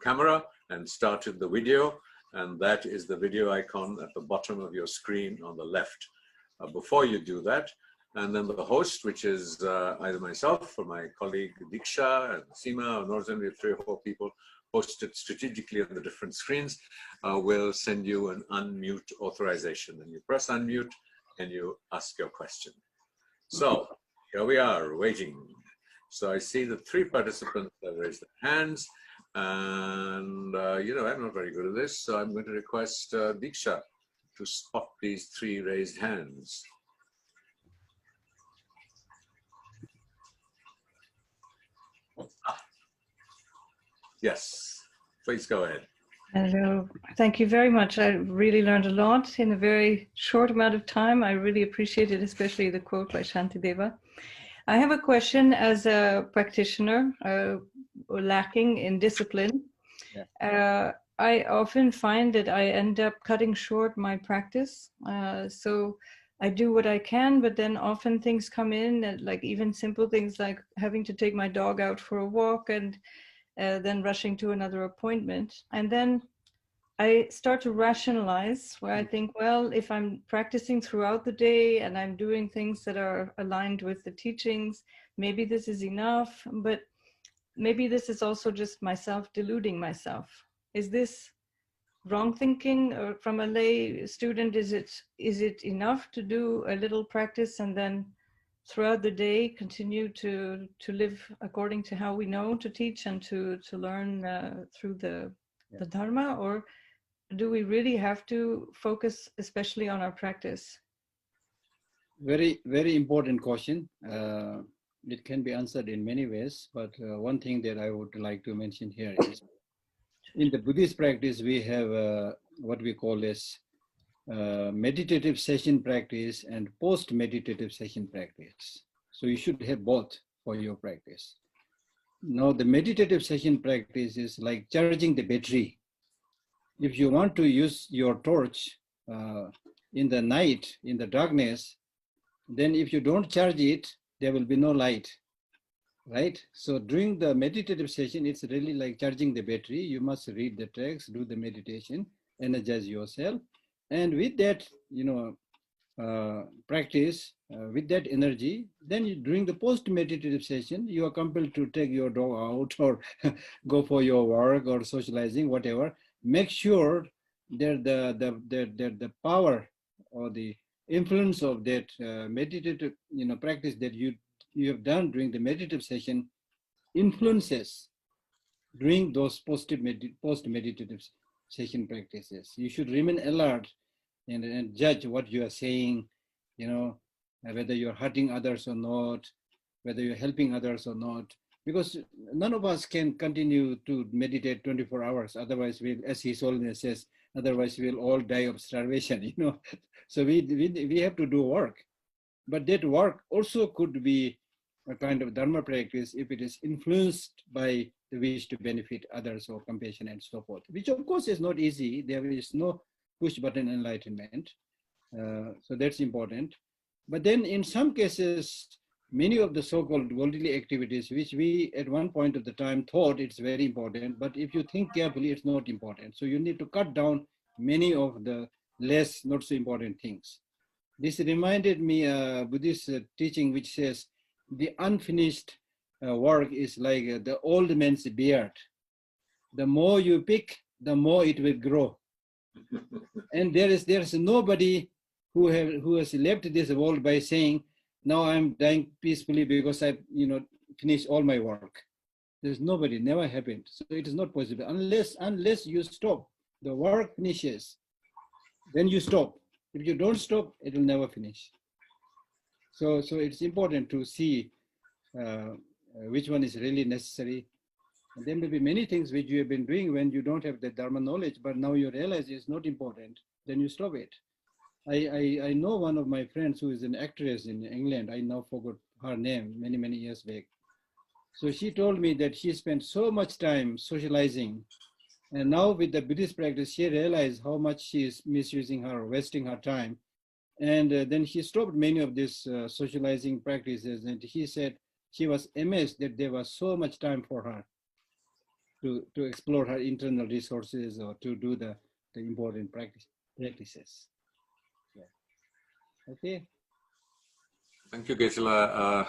camera and started the video. And that is the video icon at the bottom of your screen on the left. Before you do that, and then the host, which is either myself or my colleague Diksha and Seema, or Northern, we have 3 or 4 people posted strategically on the different screens, will send you an unmute authorization. And you press unmute and you ask your question. So here we are waiting. So I see the 3 participants that raised their hands. And, I'm not very good at this, so I'm going to request Diksha to spot these 3 raised hands. Yes, please go ahead. Hello, thank you very much. I really learned a lot in a very short amount of time. I really appreciate it, especially the quote by Shantideva. I have a question as a practitioner lacking in discipline. Yeah. I often find that I end up cutting short my practice. So I do what I can, but then often things come in, like even simple things like having to take my dog out for a walk and then rushing to another appointment. And then I start to rationalize where I think, well, if I'm practicing throughout the day and I'm doing things that are aligned with the teachings, maybe this is enough, but maybe this is also just myself deluding myself. Is this wrong thinking, or from a lay student, is it enough to do a little practice and then throughout the day continue to live according to how we know to teach and to learn through the Dharma? Or do we really have to focus especially on our practice? Very, very important question. It can be answered in many ways, but one thing that I would like to mention here is in the Buddhist practice, we have what we call as meditative session practice and post-meditative session practice. So you should have both for your practice. Now, the meditative session practice is like charging the battery. If you want to use your torch in the night, in the darkness, then if you don't charge it, there will be no light, right? So during the meditative session, it's really like charging the battery. You must read the text, do the meditation, energize yourself. And with that, practice, with that energy, then during the post-meditative session, you are compelled to take your dog out or go for your work or socializing, whatever. Make sure that the power or the influence of that meditative practice that you have done during the meditative session influences during those post-meditative session practices. You should remain alert and judge what you are saying, whether you're hurting others or not, whether you're helping others or not, because none of us can continue to meditate 24 hours. Otherwise, as His Holiness says, otherwise we'll all die of starvation, So we have to do work. But that work also could be a kind of Dharma practice if it is influenced by the wish to benefit others or compassion and so forth, which of course is not easy. There is no push button enlightenment. So that's important. But then in some cases, many of the so-called worldly activities, which we at one point of the time thought it's very important, but if you think carefully, it's not important. So you need to cut down many of the less not so important things. This reminded me Buddhist teaching which says the unfinished work is like the old man's beard. The more you pick, the more it will grow. And there is nobody who has left this world by saying, now I'm dying peacefully because I've finished all my work. There's nobody, never happened. So it is not possible unless you stop. The work finishes, then you stop. If you don't stop, it will never finish. So it's important to see which one is really necessary. And there may be many things which you have been doing when you don't have the Dharma knowledge, but now you realize it's not important, then you stop it. I know one of my friends who is an actress in England. I now forgot her name many years back. So she told me that she spent so much time socializing. And now with the Buddhist practice, she realized how much she is misusing her, wasting her time. And then she stopped many of these socializing practices. And he said she was amazed that there was so much time for her to explore her internal resources or to do the important practices. Yeah. Okay. Thank you, Geshe.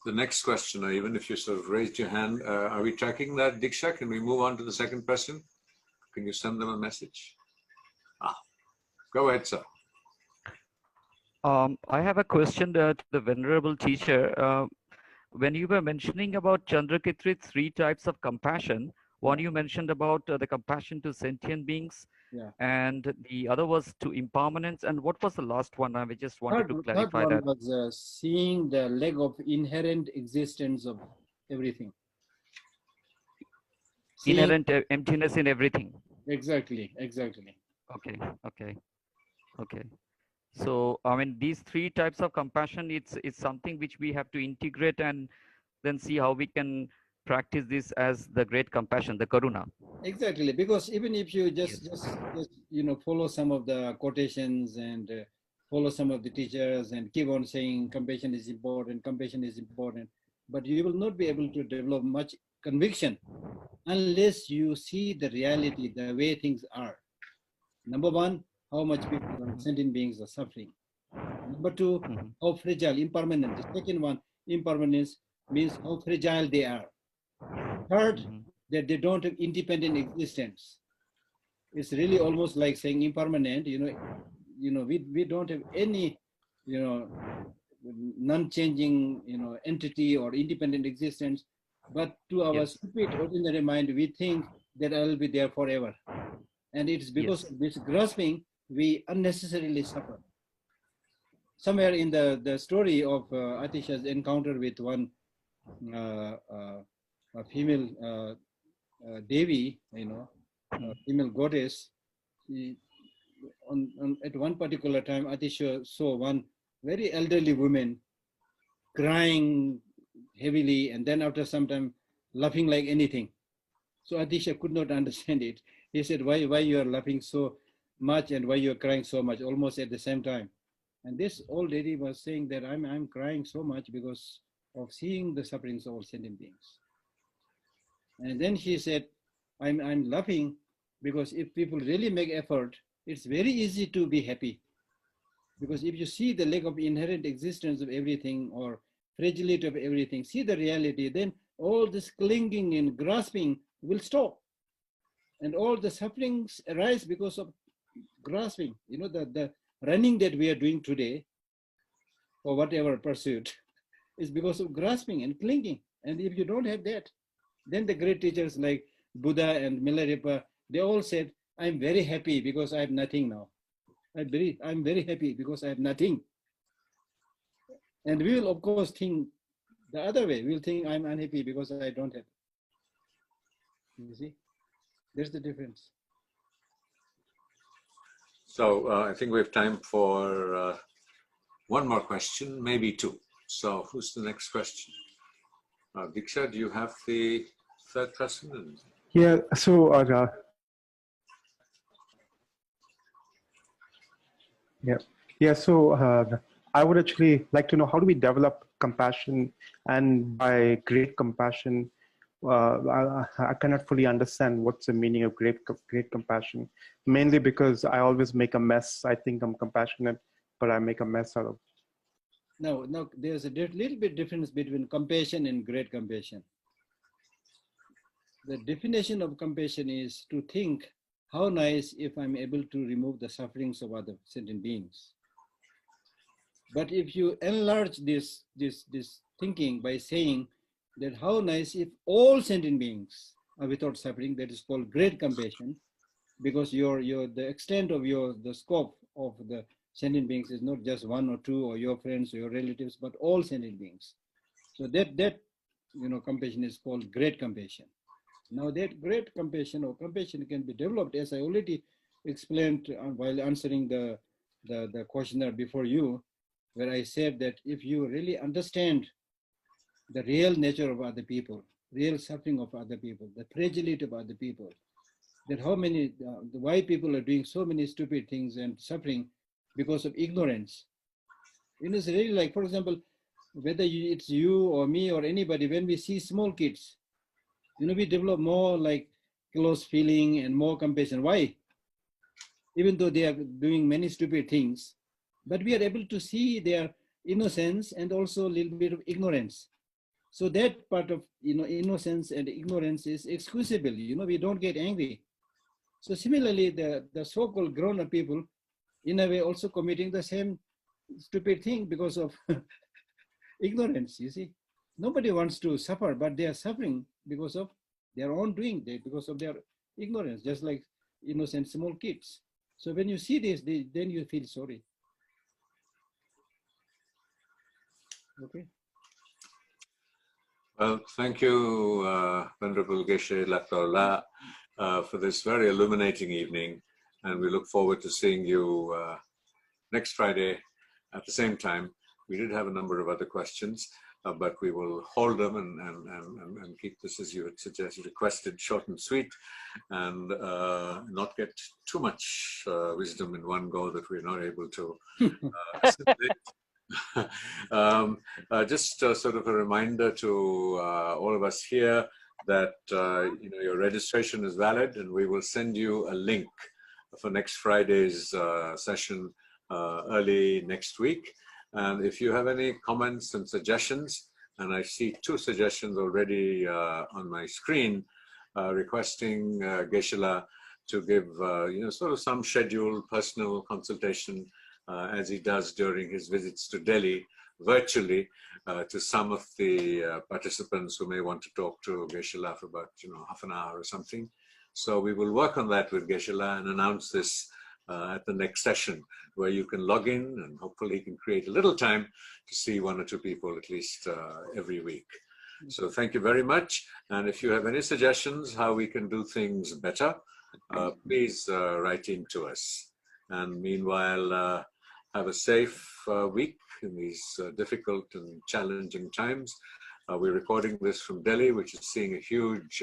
The next question, or even if you sort of raised your hand, are we tracking that, Diksha? Can we move on to the second question? Can you send them a message? Go ahead, sir. I have a question to the Venerable Teacher. When you were mentioning about Chandrakitri, 3 types of compassion, one you mentioned about the compassion to sentient beings, and the other was to impermanence. And what was the last one? I just wanted to clarify that. Third one was seeing the leg of inherent existence of everything. Inherent emptiness in everything. Exactly. Okay. So, I mean, these 3 types of compassion, it's something which we have to integrate and then see how we can practice this as the great compassion, the karuna. Exactly, because even if you just follow some of the quotations and follow some of the teachers and keep on saying compassion is important, but you will not be able to develop much conviction unless you see the reality, the way things are. Number one, how much people, sentient beings are suffering. Number two, how fragile, impermanent. The second one, impermanence, means how fragile they are. Third, that they don't have independent existence. It's really almost like saying impermanent, we don't have any, non-changing, entity or independent existence, but to our stupid ordinary mind, we think that I will be there forever. And it's because of this grasping, we unnecessarily suffer. somewhere in the story of Atisha's encounter with one a female Devi, female goddess, at one particular time, Atisha saw one very elderly woman crying heavily, and then after some time laughing like anything. So Atisha could not understand it. He said, why you are laughing so much and why you are crying so much almost at the same time? And this old lady was saying that I'm crying so much because of seeing the sufferings of all sentient beings. And then she said, I'm laughing because if people really make effort, it's very easy to be happy. Because if you see the lack of inherent existence of everything or fragility of everything, see the reality, then all this clinging and grasping will stop. And all the sufferings arise because of grasping. The running that we are doing today, or whatever pursuit, is because of grasping and clinging. And if you don't have that, then the great teachers like Buddha and Milarepa, they all said, I'm very happy because I have nothing now. I'm very happy because I have nothing. And we will, of course, think the other way. We'll think I'm unhappy because I don't have. You see? There's the difference. So I think we have time for one more question, maybe two. So who's the next question? Diksha, do you have the third person? Yeah, so I would actually like to know, how do we develop compassion? And by great compassion, I cannot fully understand what's the meaning of great compassion, mainly because I always make a mess. I think I'm compassionate, but I make a mess out of. No, there's a little bit difference between compassion and great compassion. The definition of compassion is to think, how nice if I'm able to remove the sufferings of other sentient beings. But if you enlarge this thinking by saying that how nice if all sentient beings are without suffering, that is called great compassion, because the extent of the scope of the sentient beings is not just one or two or your friends or your relatives, but all sentient beings. So that compassion is called great compassion. Now that great compassion or compassion can be developed, as I already explained while answering the questionnaire before you, where I said that if you really understand the real nature of other people, real suffering of other people, the fragility of other people, that why people are doing so many stupid things and suffering because of ignorance. It's really like, for example, whether it's you or me or anybody, when we see small kids, we develop more like close feeling and more compassion. Why? Even though they are doing many stupid things, but we are able to see their innocence and also a little bit of ignorance. So that part of innocence and ignorance is excusable. We don't get angry. So similarly, the so-called grown-up people, in a way, also committing the same stupid thing because of ignorance. You see, nobody wants to suffer, but they are suffering because of their own doing, because of their ignorance, just like innocent small kids. So when you see this, then you feel sorry. Okay. Well, thank you, Venerable Geshe Lhakdor, for this very illuminating evening. And we look forward to seeing you next Friday at the same time. We did have a number of other questions, but we will hold them and keep this, as you had suggested, requested, short and sweet, and not get too much wisdom in one go that we're not able to assimilate. Just sort of a reminder to all of us here that your registration is valid, and we will send you a link for next Friday's session early next week. And if you have any comments and suggestions, and I see two suggestions already on my screen, requesting Geshe-la to give sort of some scheduled personal consultation as he does during his visits to Delhi virtually to some of the participants who may want to talk to Geshe-la for about half an hour or something. So we will work on that with Geshe-la and announce this at the next session, where you can log in and hopefully can create a little time to see 1 or 2 people at least every week. So thank you very much. And if you have any suggestions how we can do things better, please write in to us. And meanwhile, have a safe week in these difficult and challenging times. We're recording this from Delhi, which is seeing a huge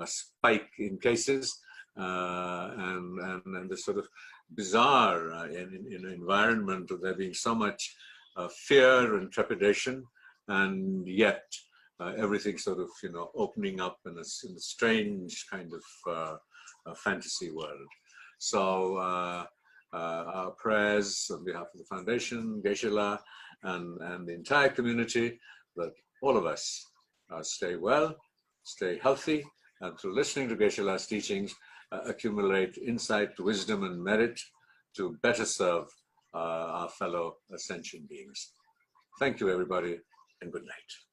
spike in cases. And this sort of bizarre in an environment of there being so much fear and trepidation, and yet everything sort of, you know, opening up in a strange kind of fantasy world. So our prayers on behalf of the foundation, Geshe La, and the entire community, that all of us stay well, stay healthy, and through listening to Geshe La's teachings, accumulate insight, wisdom, and merit to better serve our fellow ascension beings. Thank you, everybody, and good night.